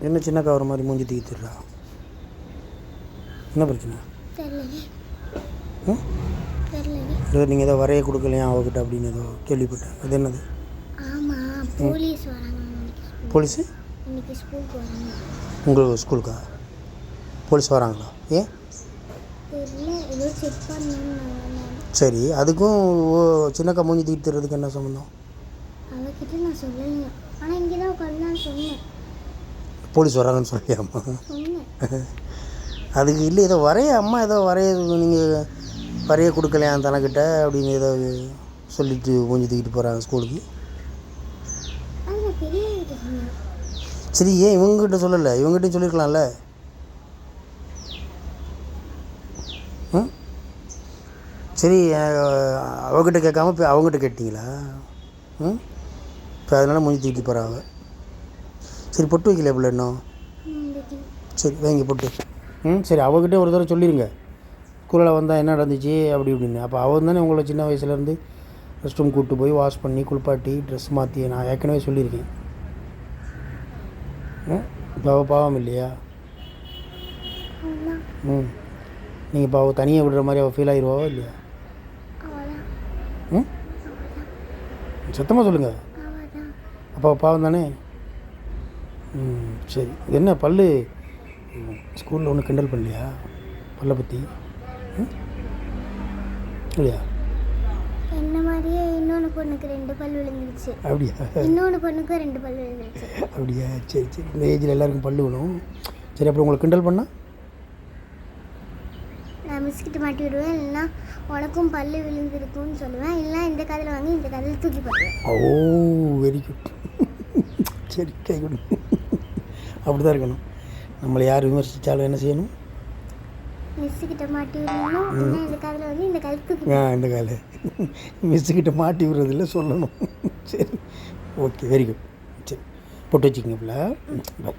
என்ன சின்னக்கா ஒரு மாதிரி மூஞ்சி தூக்கிட்டுறா? என்ன பிரச்சனை? ஏதோ நீங்கள் ஏதோ வரைய கொடுக்கலையா அவகிட்ட அப்படின்னு ஏதோ கேள்விப்பட்டேன். அது என்னது? ஆமாம், போலீஸ் வராங்க. போலீஸு இன்னைக்கு ஸ்கூலுக்கு வராங்க. உங்கள் ஸ்கூலுக்கா போலீஸ் வராங்களா? ஏன் தெரியல, ஏதோ செக் பண்ணணும்னு. சரி, அதுக்கும் சின்னக்கா மூஞ்சி தூக்கிட்டுறதுக்கு என்ன சம்மந்தம்? அவகிட்ட நான் சொல்லலையா, ஆனால் இங்கே தான் உட்காந்து நான் சொன்னேன். போலீஸ் வராங்கன்னு சொல்லியாம்மா? சொன்னேன். அதுக்கு இல்லை, ஏதோ வரைய அம்மா ஏதோ வரைய நீங்கள் வரைய கொடுக்கலையா தனக்கிட்ட அப்படின்னு ஏதோ சொல்லிட்டு மூஞ்சி தூக்கிட்டு போகிறாங்க ஸ்கூலுக்கு. அது நான் பெரியவங்கிட்ட சொன்னேன். சரி, ஏன் இவங்ககிட்ட சொல்லலை? இவங்ககிட்டையும் சொல்லியிருக்கலாம்ல. ம், சரி, அவகிட்ட கேட்காம இப்போ அவங்ககிட்ட கேட்டிங்களா? ம், இப்போ அதனால் மூஞ்சி தூக்கிட்டு போகிறாங்க. சரி, பொட்டு வைக்கல பிள்ளை இன்னும்? சரி, வைங்க பொட்டு. சரி, அவகிட்டே ஒரு தடவை சொல்லிடுங்க ஸ்கூலில் வந்தால் என்ன நடந்துச்சு அப்படி இப்படின்னு. அப்போ அவன் தானே உங்களை சின்ன வயசுலேருந்து ரெஸ்ட் ரூம் கூப்பிட்டு போய் வாஷ் பண்ணி குளிப்பாட்டி ட்ரெஸ் மாற்றி நான் ஏற்கனவே சொல்லியிருக்கேன். இப்போ அவள் பாவம் இல்லையா? நீங்கள் இப்போ அவள் தனியாக விடுற மாதிரி அவள் ஃபீல் ஆகிடுவாவோ இல்லையா? சத்தமாக சொல்லுங்கள். அப்போ அவள் பாவம் தானே? சரி, இது என்ன பல்லு ஸ்கூலில் ஒன்றும் கிண்டல் பண்ணலையா பல்லை பற்றி? இல்லையா? என்ன மாதிரியே இன்னொன்று பொண்ணுக்கு 2 பல் விழுந்துருச்சு. அப்படியா? இன்னொன்று பொண்ணுக்கு 2 பல் விழுந்துருச்சு. அப்படியா? சரி சரி, இந்த ஏஜில் எல்லாருக்கும் பல்லு விழும். சரி, அப்புறம் உங்களை கிண்டல் பண்ணால் நான் மிஸ்கிட்ட மாட்டி விடுவேன், இல்லைன்னா உனக்கும் பல்லு விழுந்திருக்குன்னு சொல்லுவேன், இல்லைனா இந்த கதையில் வாங்கி இந்த கதையில் தூக்கி போடுவேன். ஓ, வெரி குட். சரி, கை கொடு. அப்படி தான் இருக்கணும். நம்மளை யார் விமர்சித்தாலும் என்ன செய்யணும்? மிஸ்ஸுக்கிட்ட மாட்டி விடணும், இல்லைன்னா இந்த கதையில் வந்து இந்த கதை தூக்கி இந்த காலை மிஸ்ஸுக்கிட்ட மாட்டி விடுறதில்ல சொல்லணும். சரி, ஓகே, வெரி குட். சரி, போட்டு வச்சுக்கோங்க பிள்ளை. பாய்.